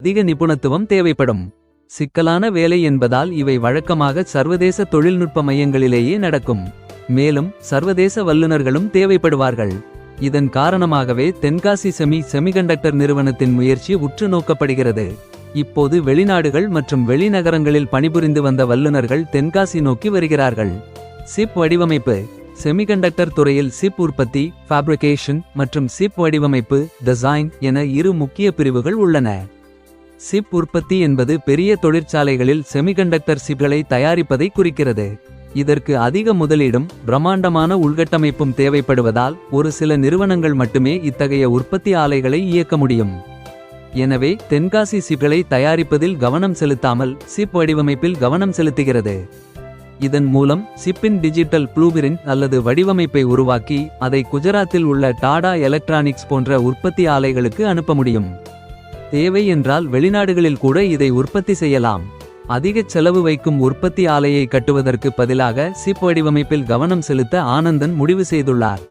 அதிக நிபுணத்துவம் தேவைப்படும். சிக்கலான வேலை என்பதால் இவை வழக்கமாக சர்வதேச தொழில்நுட்ப மையங்களிலேயே நடக்கும். மேலும் சர்வதேச வல்லுநர்களும் தேவைப்படுவார்கள். இதன் காரணமாகவே தென்காசி செமிகண்டக்டர் நிறுவனத்தின் முயற்சி உற்று நோக்கப்படுகிறது. இப்போது வெளிநாடுகள் மற்றும் வெளிநகரங்களில் பணிபுரிந்து வந்த வல்லுநர்கள் தென்காசி நோக்கி வருகிறார்கள். சிப் வடிவமைப்பு. செமிகண்டக்டர் துறையில் சிப் உற்பத்தி ஃபேப்ரிகேஷன் மற்றும் சிப் வடிவமைப்பு டிசைன் என இரு முக்கிய பிரிவுகள் உள்ளன. சிப் உற்பத்தி என்பது பெரிய தொழிற்சாலைகளில் செமிகண்டக்டர் சிப்களை தயாரிப்பதை குறிக்கிறது. இதற்கு அதிக முதலீடும் பிரம்மாண்டமான உள்கட்டமைப்பும் தேவைப்படுவதால் ஒரு சில நிறுவனங்கள் மட்டுமே இத்தகைய உற்பத்தி ஆலைகளை இயக்க முடியும். எனவே தென்காசி சிப்களை தயாரிப்பதில் கவனம் செலுத்தாமல் சிப் வடிவமைப்பில் கவனம் செலுத்துகிறது. இதன் மூலம் சிப்பின் டிஜிட்டல் ப்ளூபிரிண்ட் அல்லது வடிவமைப்பை உருவாக்கி அதை குஜராத்தில் உள்ள டாடா எலக்ட்ரானிக்ஸ் போன்ற உற்பத்தி ஆலைகளுக்கு அனுப்ப முடியும். தேவை என்றால் வெளிநாடுகளில் கூட இதை உற்பத்தி செய்யலாம். அதிகச் செலவு வைக்கும் உற்பத்தி ஆலையை கட்டுவதற்கு பதிலாக சிப் வடிவமைப்பில் கவனம் செலுத்த ஆனந்தன் முடிவு செய்துள்ளார்.